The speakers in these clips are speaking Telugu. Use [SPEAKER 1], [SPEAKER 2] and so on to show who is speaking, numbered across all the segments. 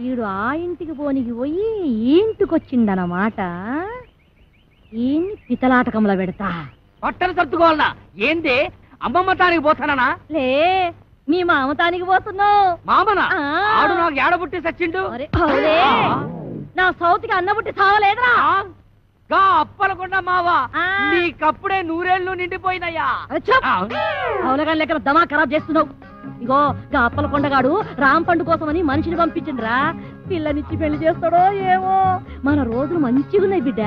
[SPEAKER 1] వీడు ఆ ఇంటికి పోనికి పోయి ఈ ఇంటికి వచ్చిందన్నమాట. ఈ పితలాటకంలో పెడతా.
[SPEAKER 2] బట్టలు సర్దుకోవాలనా? ఏంది అమ్మమ్మ తానికి పోతానా?
[SPEAKER 1] లే, మీ మామతానికి పోతున్నావు.
[SPEAKER 2] మామనా? ఆడు నాకు ఏడబుట్టి సచ్చిండు.
[SPEAKER 1] నా సౌతికి అన్నబుట్టి సావలేదురా.
[SPEAKER 2] అప్పలకుండా మావా, నీకప్పుడే నూరేళ్లు నిండిపోయినయ్యా.
[SPEAKER 1] అవునగా లెక్కన దమా ఖరాబ్ చేస్తున్నావు. ఇగో అప్పలకొండగాడు రాంపండు కోసమని మనిషిని పంపించిండ్రా. పిల్లనిచ్చి పెళ్లి చేస్తాడో ఏమో. మన రోజులు మంచిగా ఉన్నాయి బిడ్డ.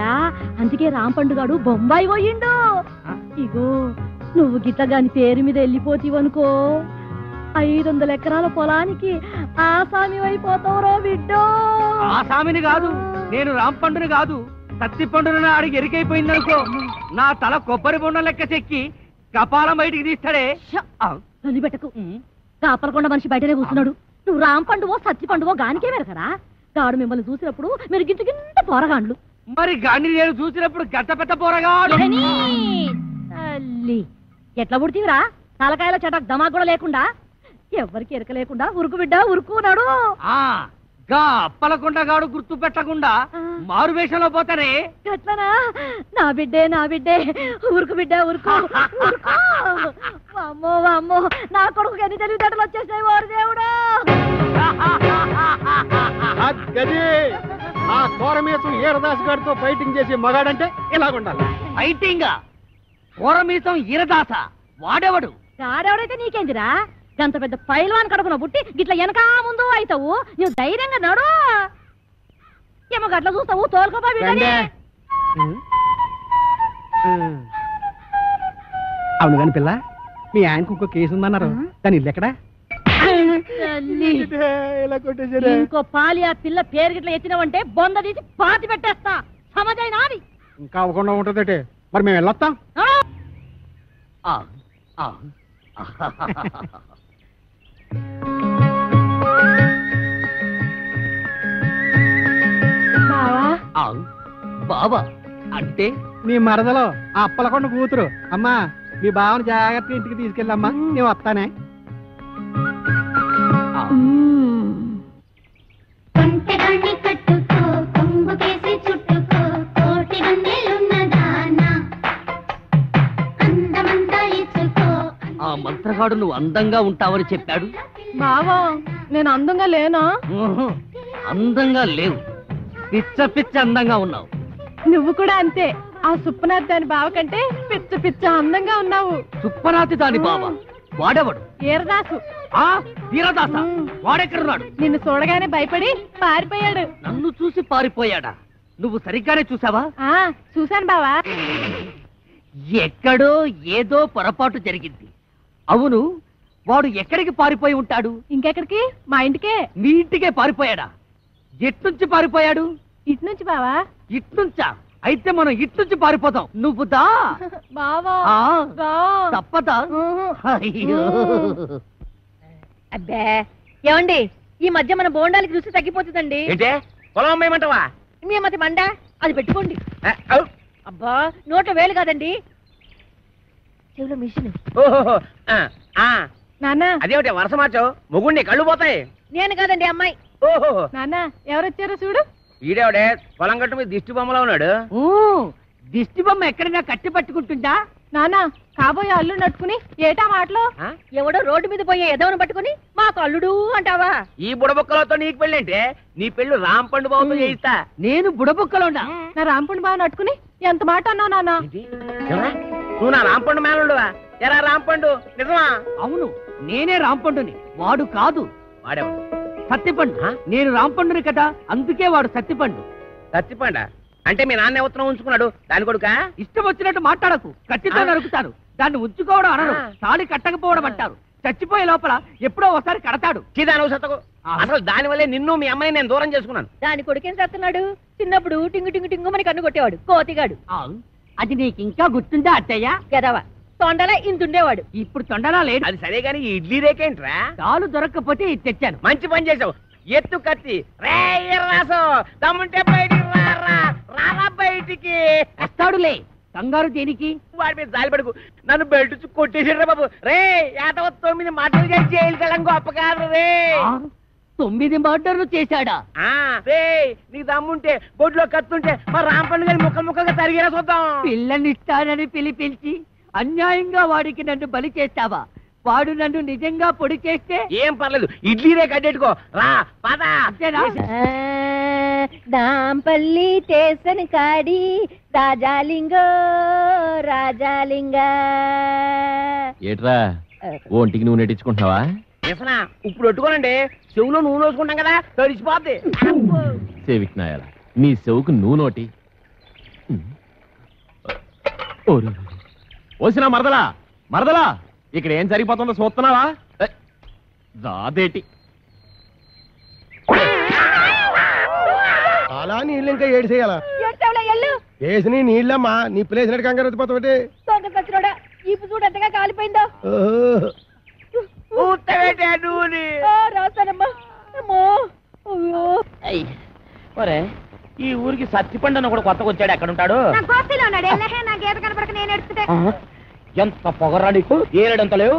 [SPEAKER 1] అందుకే రాంపండుగాడు బొంబాయి పోయిండు. ఇగో నువ్వు గిట్టగాని పేరు మీద వెళ్ళిపోతీవనుకో 500 ఎకరాల పొలానికి ఆసామి అయిపోతావురో బిడ్డో.
[SPEAKER 2] ఆసామిని కాదు, నేను రాంపండుని కాదు, సత్తి పండున అడిగి ఎరికైపోయిందనుకో నా తల కొబ్బరి బొండ లెక్క చెక్కి కపాలం బయటికి తీస్తాడే.
[SPEAKER 1] పెట్టకు. కాపలకొండ మనిషి బయటనే కూర్చున్నాడు. నువ్వు రాంపండువో సత్తి పండువో గానికే వెరకరా. గాడు మిమ్మల్ని చూసినప్పుడు మీరు గింత గింత పోరగాండ్లు.
[SPEAKER 2] మరి గాని నేను చూసినప్పుడు గత పెద్ద పోరగాడు.
[SPEAKER 1] తల్లి ఎట్లా పుడితీవిరా? తలకాయల చటక్ దమా కూడా లేకుండా, ఎవరికి ఎరక లేకుండా ఉరుకు బిడ్డ ఉరుకున్నాడు.
[SPEAKER 2] అప్పలకొండగాడు గుర్తు పెట్టకుండా మారు వేషంలో పోతానే.
[SPEAKER 1] ఎట్లనా? నా బిడ్డే నా బిడ్డే ఉరుకు బిడ్డ ఉరుకు. అమ్మో అమ్మో, నా కొడుకు ఎన్ని తెలివితేటలు వచ్చేసాయి ఓరు దేవుడు.
[SPEAKER 3] ఆ కోరమీసం ఈరదాస్ గారితో ఫైటింగ్ చేసి మగాడంటే ఇలాగుండాలి.
[SPEAKER 2] ఫైటింగ్? కోరమీసం ఈరదాస వాడేవాడు?
[SPEAKER 1] వాడేవాడైతే నీకేందిరా? గంత పెద్ద పైల్వాన్ కడుపున పుట్టి గిట్ల వెనకా ముందు అవుతావు. నువ్వు ధైర్యంగా నడు. ఏమో గట్ల చూస్తావు తోలుకోపా.
[SPEAKER 3] అవును కాని పిల్ల, మీ ఆయనకు ఇంకో కేసు ఉందన్నారు. దాని ఇల్లు ఎక్కడా?
[SPEAKER 1] ఇంకో పాలి ఆ పిల్ల పేరు గిట్ల ఎత్తినవంటే బొంద తీసి పాతి పెట్టేస్తా. సమజైనా?
[SPEAKER 3] ఇంకా అవ్వకుండా ఉంటుందటే. మరి మేము వెళ్ళొస్తాం.
[SPEAKER 2] బావా అంటే
[SPEAKER 3] నీ మరదలో ఆ అప్పలకొండ కూతురు. అమ్మా, మీ బావని జాగ్రత్తగా ఇంటికి తీసుకెళ్ళమ్మా, నేను వస్తానే.
[SPEAKER 2] ఆ మంత్రగాడు నువ్వు అందంగా ఉంటావని చెప్పాడు.
[SPEAKER 1] బావా, నేను అందంగా లేనా?
[SPEAKER 2] అందంగా లేవు, పిచ్చ పిచ్చ అందంగా ఉన్నావు.
[SPEAKER 1] నువ్వు కూడా అంతే. ఆ సుప్పనాథ్ దాని బావ కంటే పిచ్చ పిచ్చ అందంగా ఉన్నావు.
[SPEAKER 2] సుప్పనాథి దాని బావ వాడేవాడు?
[SPEAKER 1] ఈరదాసు.
[SPEAKER 2] వీరదాస వాడెక్కడున్నాడు?
[SPEAKER 1] నిన్ను చూడగానే భయపడి పారిపోయాడు.
[SPEAKER 2] నన్ను చూసి పారిపోయాడా? నువ్వు సరిగ్గానే చూసావా?
[SPEAKER 1] చూశాను బావా.
[SPEAKER 2] ఎక్కడో ఏదో పొరపాటు జరిగింది. అవును, వాడు ఎక్కడికి పారిపోయి ఉంటాడు?
[SPEAKER 1] ఇంకెక్కడికి? మా ఇంటికే.
[SPEAKER 2] మీ ఇంటికే పారిపోయాడా? ఎట్నుంచి పారిపోయాడు?
[SPEAKER 1] ఇట్నుంచి బావా.
[SPEAKER 2] ఇట్నుంచా? అయితే మనం ఇట్నుంచి పారిపోతాం. నువ్వు దా
[SPEAKER 1] బావా.
[SPEAKER 2] తప్పదా? అయ్యో
[SPEAKER 1] అబ్బే, ఏమండి ఈ మధ్య మన బోండాలకి రుచి తగ్గిపోతుందండి.
[SPEAKER 2] పొలం అమ్మేయమంటావా?
[SPEAKER 1] మేమతి మండ అది పెట్టుకోండి. అబ్బా, నోట వేలు కాదండి, చెవులో మిషన్. నాన్న,
[SPEAKER 2] అదేమిటి వరుస మార్చావు? మొగుండి కళ్ళు పోతాయి.
[SPEAKER 1] నేను కాదండి అమ్మాయి. నాన్న, ఎవరొచ్చారో చూడు.
[SPEAKER 2] ఈడేవిడే పొలం గట్టు మీద దిష్టి బొమ్మలో ఉన్నాడు. దిష్టి బొమ్మ ఎక్కడైనా కట్టి పట్టుకుంటుందా?
[SPEAKER 1] నాన్న, కాబోయే అల్లుడు నట్టుకుని ఏటా మాటలు? ఎవడో రోడ్డు మీద పోయే ఎదవను పట్టుకుని మాకు అల్లుడు అంటావా?
[SPEAKER 2] ఈ బుడబొక్కలతో నీకు పెళ్ళేంటే? నీ పెళ్లి రాంపండు బాబుతో చేయిస్తా. నేను బుడబొక్కలో ఉన్నా.
[SPEAKER 1] నా రాంపండు బాబు నట్టుకుని ఎంత మాట అన్నావు నాన్న?
[SPEAKER 2] నువ్వు నా రాంపండు మేనలుడువా? ఎరా రాంపండు నిజమా? అవును, నేనే రాంపండుని, వాడు కాదు. వాడేవాడు సత్తిపండు. నేను రాంపండుని కదా, అందుకే వాడు సత్తిపండు. సత్తిపండ అంటే మీ నాన్న ఉత్తరం ఉంచుకున్నాడు దాని కొడుక? ఇష్టం వచ్చినట్టు మాట్లాడకు, కత్తితో నరుకుతాను. దాన్ని ఉంచుకోవడం అనరు, తాళి కట్టకపోవడం అంటారు. చచ్చిపోయే లోపల ఎప్పుడో ఒకసారి కడతాడు. అసలు దాని వల్లే నిన్ను మీ అమ్మాయి నేను దూరం చేసుకున్నాను.
[SPEAKER 1] దాని కొడుకేం చేస్తున్నాడు? చిన్నప్పుడు టింగు టింగు టింగు మని కన్ను కొట్టేవాడు, కోతిగాడు.
[SPEAKER 2] అది నీకు ఇంకా గుర్తుందా అత్తయ్య?
[SPEAKER 1] కదవా, తొండలా ఇంతుండేవాడు.
[SPEAKER 2] ఇప్పుడు తొండలా లేడు. అది సరే గాని ఇడ్లీ రేకేంట్రా? చాలు దొరక్కపోతే ఇది తెచ్చాను. మంచి పని చేసావు. ఎత్తు కత్తి రాసు తమ్ముంటే బయటికి రారా బయటికి. వస్తాడులే, కంగారు దేనికి? వాడి మీద జాలి పడుకు. నన్ను బెల్ట్ కొట్టేసాడు బాబు. రే 9 మాటలు చేసి జైలు తెలం గొప్ప కాదు రే. 9 మర్డర్లు చేశాడా?
[SPEAKER 4] నీకు దమ్ముంటే బొడ్లో కత్తుంటే మా రాంపండు గారి ముక్కలు ముక్కలుగా తరిగేలా చూద్దాం.
[SPEAKER 2] పిల్లనిస్తానని పిలిపించి అన్యాయంగా వాడికి నన్ను బలి చేస్తావా? వాడు నన్ను నిజంగా పొడి చేస్తే
[SPEAKER 4] ఏం పర్లేదు, ఇడ్లీనే కట్టెట్టుకో. రా పద.
[SPEAKER 1] దాంపల్లి స్టేషన్ కాడి రాజాలింగో రాజాలింగ.
[SPEAKER 5] ఏట్రా ఒంటికి నూనె నెట్టించుకుంటున్నావా?
[SPEAKER 4] ఇప్పుడు పెట్టుకోనండి, చెవులో నూనె వేసుకుంటాం కదా, తడిచిపోద్ది.
[SPEAKER 5] సేవిక్నాయాల నీ చెవుకు నూనోటి ఓసినా మరదలా మరదలా, ఇక్కడ ఏం జరిగిపోతుందో చూస్తున్నావా? దాదేటి
[SPEAKER 3] అలా నీళ్ళు ఇంకా ఏడు చేయాలా? వేసి నీళ్ళమ్మా, నీ ప్లేసినట్టు కంగారు వచ్చిపోతావు.
[SPEAKER 1] ఇప్పుడు చూడు ఎంతగా కాలిపోయిందో.
[SPEAKER 4] ఒరే, ఈ ఊరికి సత్తిపండు అని కూడా కొత్తగా వచ్చాడు. ఎక్కడ ఉంటాడు? ఎంత పొగరా నీకు? ఏడంత లేవు.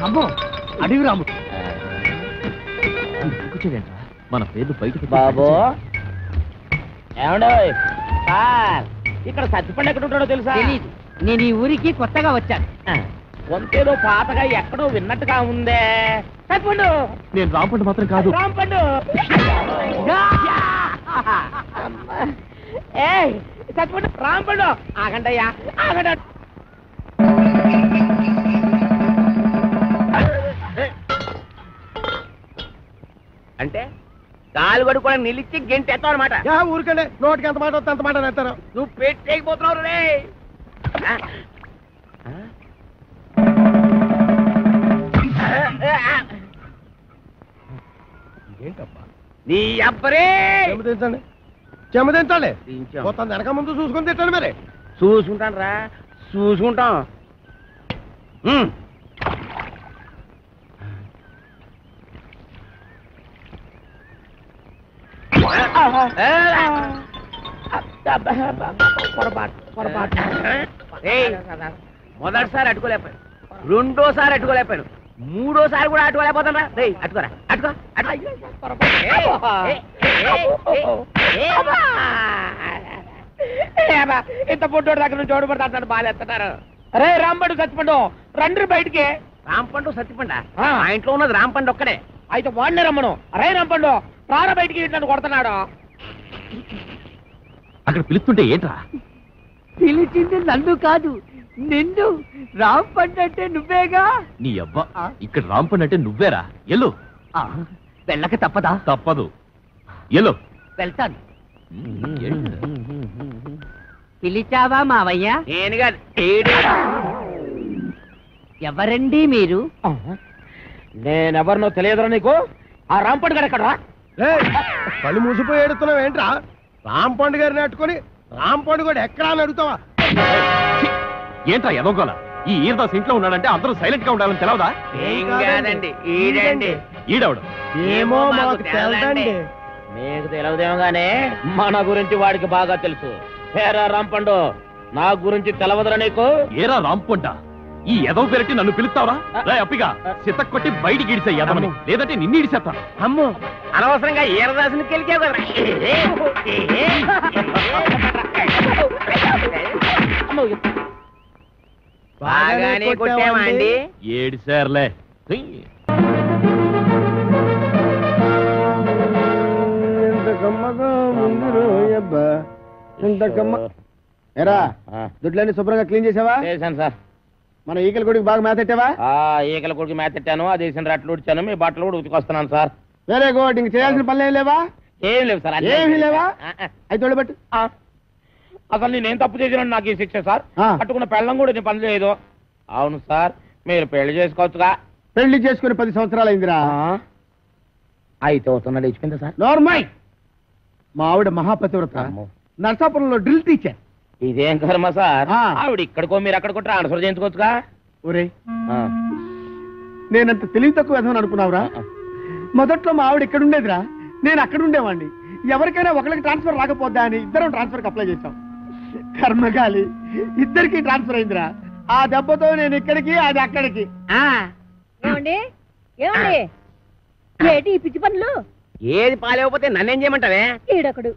[SPEAKER 2] అమ్మో అడివి రాము.
[SPEAKER 5] కూర్చోడేంట్రా, మన పేర్లు బయట
[SPEAKER 4] బాబు ఏమండో సార్, ఇక్కడ సత్తిపండు ఎక్కడ ఉంటాడో తెలుసా?
[SPEAKER 2] తెలీదు, నేను ఈ ఊరికి కొత్తగా వచ్చాను.
[SPEAKER 4] వంతేదో పాతగా ఎక్కడో విన్నట్టుగా ఉందే. సత్తిపండు.
[SPEAKER 5] నేను రాంపండు మాత్రం కాదు.
[SPEAKER 4] రాంపండు. సత్తిపండు రాంపండు. ఆగండయ్యా, ఆగండి. అంటే కాలు కడుక్కోవడం నిలిచి గెంటి ఎత్తావు అనమాట.
[SPEAKER 3] ఊరికండి, నోటికి ఎంత మాట వస్తే అంత మాట నేస్తారు.
[SPEAKER 4] నువ్వు పెట్టేయకపోతున్నావు రే.
[SPEAKER 3] ఏంటబ్బా
[SPEAKER 4] నీ అబ్బరే.
[SPEAKER 3] చెమదించండి, చెమదించండి. మొత్తం వెనక ముందు చూసుకొని తిట్టండి. మరి
[SPEAKER 4] చూసుకుంటాను రా, చూసుకుంటాం. మొదటిసారి అట్టుకోలేకపోయాను, రెండోసారి అట్టుకోలేకపోయాను, మూడోసారి కూడా అట్టుకోలేకపోతాను రా. అట్టుకోరా, అట్టుకో. ఇంత పొట్టోడు దగ్గర నుంచి ఓడిపడతాడు, బాధేస్తున్నారు. అరే రాంపండు సత్తిపండు రండి బయటికి. రాంపండు సత్తిపండు ఆ ఇంట్లో ఉన్నది రాంపండు ఒక్కడే. అయితే వాడినే రమ్మను. అరే రాంపండు ప్రాణ బయటికి నన్ను కొడుతున్నాడు.
[SPEAKER 5] అక్కడ పిలుస్తుంటే ఏంట్రా?
[SPEAKER 2] పిలిచింది నన్ను కాదు, నిన్ను. రాంపండు అంటే నువ్వేగా.
[SPEAKER 5] నీ అవ్వ, ఇక్కడ రాంపండు అంటే నువ్వేరా. ఎల్లు.
[SPEAKER 2] వెళ్ళక తప్పదా?
[SPEAKER 5] తప్పదు, ఎల్లు.
[SPEAKER 2] వెళ్తాను. పిలిచావా మావయ్య?
[SPEAKER 4] నేనుగా.
[SPEAKER 2] ఎవరండి మీరు?
[SPEAKER 4] నేనెవరినో తెలియదురా నీకు? ఆ రాంపండు గారు ఎక్కడ?
[SPEAKER 3] కళ్ళు మూసిపోయి ఏడుతున్నావు ఏంట్రా? రాంపండు గారిని అట్టుకొని రాంపండు కూడా ఎక్కడా అని అడుగుతావా?
[SPEAKER 5] ఏంట్రా ఎదోగోల? ఈ ఈరదాస్ ఇంట్లో ఉన్నాడంటే అందరూ సైలెంట్ గా ఉండాలని తెలవదా?
[SPEAKER 4] ఏం కాదండి, ఈడండి.
[SPEAKER 5] ఈడవడం
[SPEAKER 3] ఏమో మాకు తెలదండి.
[SPEAKER 4] మీకు తెలియదేమో గానే మన గురించి వాడికి బాగా తెలుసు. ఏరా రాంపండు, నా గురించి తెలవదురా నీకు?
[SPEAKER 5] ఏరా రాంపండ, ఈ ఎదవ పెరటి నన్ను పిలుస్తావరా? అప్పిగా సిత కొట్టి బయటికి ఇడిసే ఎదవని, లేదంటే నిన్ను ఇడిసేస్తాను.
[SPEAKER 4] అమ్మో, అనవసరంగా ఈరదాసుని కెలికావు కదా. బాగానే కొట్టావా అండి?
[SPEAKER 5] ఏడిసార్లే.
[SPEAKER 3] ఎరా దుడ్లన్నీ శుభ్రంగా క్లీన్ చేసావా?
[SPEAKER 4] చేశాను సార్.
[SPEAKER 3] మన ఈకల కొడుకు బాగా మేతెట్టావా?
[SPEAKER 4] ఈకల కొడుకు మేతెట్టాను, అది వేసిన రట్లు ఉడిచాను, మీ బట్టలు కూడా ఉతికొస్తున్నాను సార్.
[SPEAKER 3] Very good. ఇంక చేయాల్సిన పనులు ఏం లేవా?
[SPEAKER 4] ఏం లేవు సార్.
[SPEAKER 3] ఏమీ లేవా? అయితే తోడబెట్టు.
[SPEAKER 4] అసలు నేనేం తప్పు చేసినా నాకు ఈ శిక్ష సార్. పట్టుకున్న పెళ్ళం కూడా నేను పని లేదు. అవును సార్, మీరు పెళ్లి చేసుకోవచ్చుగా.
[SPEAKER 3] పెళ్లి చేసుకుని 10 సంవత్సరాలు అయిందిరా.
[SPEAKER 4] అయితే అవుతున్నాడు ఇచ్చిపోయిందా సార్?
[SPEAKER 3] నార్మల్. మా ఆవిడ మహాపతివ్రత, నర్సాపురంలో డ్రిల్ టీచర్.
[SPEAKER 4] ఇదేం కర్మ సార్, ఆవిడ ఇక్కడికో మీరు అక్కడికో ట్రాన్స్ఫర్ చేయించుకోవచ్చుగా.
[SPEAKER 3] ఒరే, నేనంత తెలివి తక్కువ వేద్దామని అనుకున్నావురా? మొదట్లో మా ఆవిడ ఇక్కడ ఉండేదిరా, నేను అక్కడ ఉండేవాడిని. ఎవరికైనా ఒకరికి ట్రాన్స్ఫర్ రాకపోద్దా అని ఇద్దరం ట్రాన్స్ఫర్కి అప్లై చేశాం. కర్మగాలి, ఇద్దరికి ట్రాన్స్ఫర్ అయిందిరా. ఆ దెబ్బతో నేను ఇక్కడికి అది అక్కడికి.
[SPEAKER 1] ఏమండి ఏమండి ఏటి ఈ పిచ్చి పనులు?
[SPEAKER 2] ఏది పాలేకపోతే నన్నేం చేయమంటావే?
[SPEAKER 1] ఈడొకడు.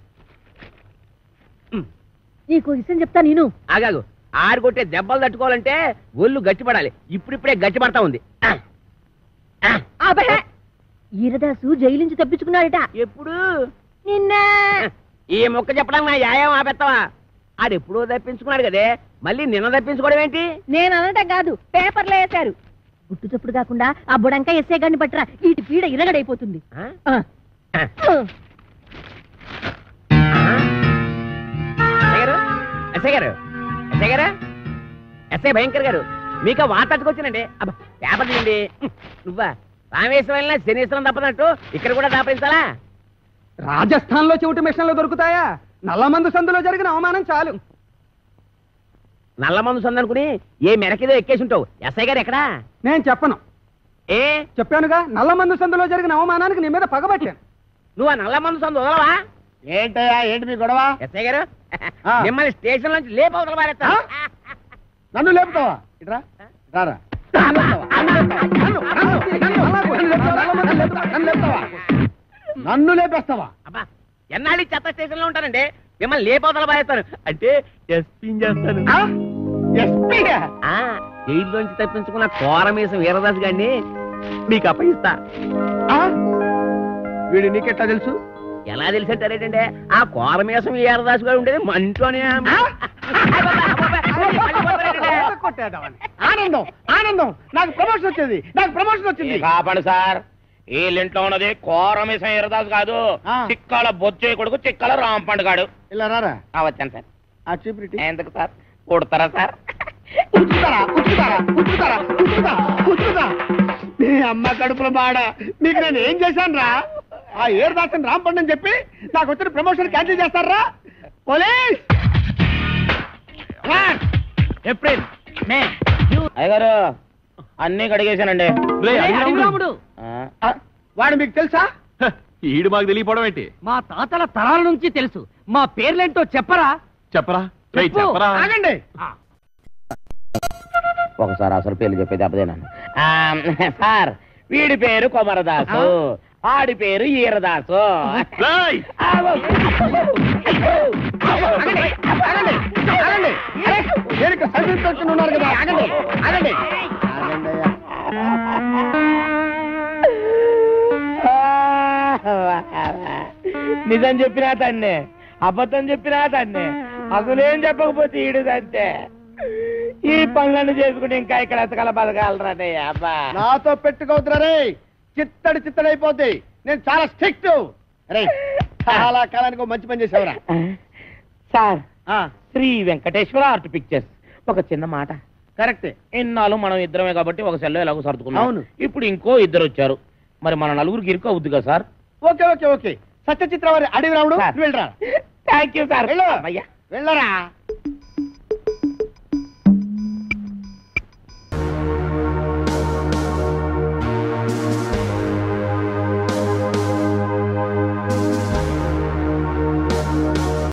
[SPEAKER 1] నీకు విషయం చెప్తా నేను.
[SPEAKER 2] ఆగాగు, ఆరు కొట్టే దెబ్బలు తట్టుకోవాలంటే ఒళ్ళు గట్టిపడాలి. ఇప్పుడిప్పుడే గట్టిపడతా ఉంది.
[SPEAKER 1] ఈరదాసు జైలు నుంచి తప్పించుకున్నాడట.
[SPEAKER 2] ఎప్పుడు?
[SPEAKER 1] నిన్న.
[SPEAKER 2] ఈ మొక్క చెప్పడానికి నా యాయం ఆపెత్తావా? ఆడెప్పుడో తప్పించుకున్నాడు కదే, మళ్ళీ నిన్న తప్పించుకోవడం ఏంటి?
[SPEAKER 1] నేను అనటం కాదు, పేపర్లో వేశారు. గుట్టు చప్పుడు కాకుండా ఆ బుడంకా ఎస్ఏ గారిని పట్టరా, ఈటి పీడ ఇరగడైపోతుంది.
[SPEAKER 2] ఎస్ఐ భయంకర్ గారు, మీకు వాతట్టుకొచ్చానండి. అబ్బా పేపర్ తీయండి. నువ్వా రామేశ్వరం వెళ్ళినా శనీశ్వరం తప్పనట్టు ఇక్కడ కూడా దాపరించాలా?
[SPEAKER 3] రాజస్థాన్ లో చెవిటి మిషన్లు దొరుకుతాయా? నల్లమందు సందులో జరిగిన అవమానం చాలు.
[SPEAKER 2] నల్లమందు సందనుకుని ఏ మెరకేదో ఎక్కేసి ఉంటావు. ఎస్ఐ గారు ఎక్కడా?
[SPEAKER 3] నేను చెప్పను.
[SPEAKER 2] ఏ
[SPEAKER 3] చెప్పానుగా, నల్లమందు సందులో జరిగిన అవమానానికి నీ మీద పగబట్టాను.
[SPEAKER 2] నువ్వు ఆ నల్లమందు సందు వదలవా?
[SPEAKER 3] ఏంటయ్యా, ఏంటి మీ గొడవ?
[SPEAKER 2] ఎస్ఐ గారు మిమ్మల్ని స్టేషన్ నుంచి లేపవతల పారేస్తా.
[SPEAKER 3] నన్ను లేపుతావా? ఇట్రా రారా. నన్ను లేపేస్తావా?
[SPEAKER 2] అబ్బా ఎన్నాళ్ళు చెత్త స్టేషన్ లో ఉంటానండి, మిమ్మల్ని లేపవతల పారేస్తాను. అంటే ఎస్పీ చేస్తాను. జైల్లోంచి తప్పించుకున్న కోరమేసం వీరదాస్ గారిని మీకు అప్పగిస్తా.
[SPEAKER 3] వీడు నీకెట్లా తెలుసు?
[SPEAKER 2] ఎలా తెలిసంటారేటంటే ఆ కోరమేసం వీరదాస్ గారు ఉండేది మంటోనే.
[SPEAKER 3] ఆనందం ఆనందం, నాకు ప్రమోషన్ వచ్చింది, నాకు ప్రమోషన్ వచ్చింది.
[SPEAKER 4] కాపాడు సార్, వీళ్ళింట్లో ఉన్నది కోరమేసం వీరదాస్ కాదు, చిక్కాల బొచ్చే కొడుకు చిక్కాల రాంపండు గాడు.
[SPEAKER 3] ఇలా రారా.
[SPEAKER 4] వచ్చాను సార్.
[SPEAKER 3] ఆ చీపురిటి
[SPEAKER 4] ఎందుకు సార్? కొడతారా సార్?
[SPEAKER 3] నీ అమ్మ కడుపుల బాడ, నీకు నేను ఏం చేశాను రా? ఆ ఏరుదాసన్ రాంపండు అని చెప్పి నాకు వచ్చిన ప్రమోషన్ క్యాన్సిల్ చేస్తారా? పోలీస్!
[SPEAKER 2] ఏప్రిల్ మే
[SPEAKER 4] అయ్యగారు అన్ని కడిగేశానండి.
[SPEAKER 3] వాడు మీకు తెలుసా?
[SPEAKER 5] ఈడు మాకు తెలియపోవడం ఏంటి?
[SPEAKER 2] మా తాతల తరాల నుంచి తెలుసు. మా పేర్లేంటో చెప్పరా?
[SPEAKER 5] చెప్పరా చెప్పరా.
[SPEAKER 3] ఆగండి.
[SPEAKER 4] ఒకసారి అసలు పేర్లు చెప్పేది అబ్బదేనాను. సార్, వీడి పేరు కొమరదాసు, ఆడి పేరు ఈరదాసు.
[SPEAKER 3] ఉన్నారు కదా, ఆగండి ఆగండి.
[SPEAKER 4] నిజం చెప్పినా తన్నే, అబద్ధం చెప్పినా తన్నే, అసలేం చెప్పకపోతే ఈడుదంతే. ఈ పనులన్నీ చేసుకుంటే ఇంకా ఇక్కడ ఎతకల బతకాలరానే. అబ్బా
[SPEAKER 3] నాతో పెట్టుకోవద్దురా రే, చిత్తడి చిత్తడైపోతాయి. నేను చాలా స్ట్రిక్ట్. చాలా కాలానికి మంచి పని చేసావురా.
[SPEAKER 4] Sir, Sri Venkateswara art pictures ఒక చిన్న మాట.
[SPEAKER 3] కరెక్ట్.
[SPEAKER 4] ఇన్నాళ్ళు మనం ఇద్దరమే కాబట్టి ఒక సెల్లో ఎలాగో సర్దుకున్నాం.
[SPEAKER 3] అవును.
[SPEAKER 4] ఇప్పుడు ఇంకో ఇద్దరు వచ్చారు, మరి మన నలుగురికి ఇరుకు అవుద్ది కదా sir?
[SPEAKER 3] Okay okay okay. Satyachitra వారి అడవి రాముడు, వెళ్ళరా.
[SPEAKER 4] Thank you sir.
[SPEAKER 3] వెళ్ళరా.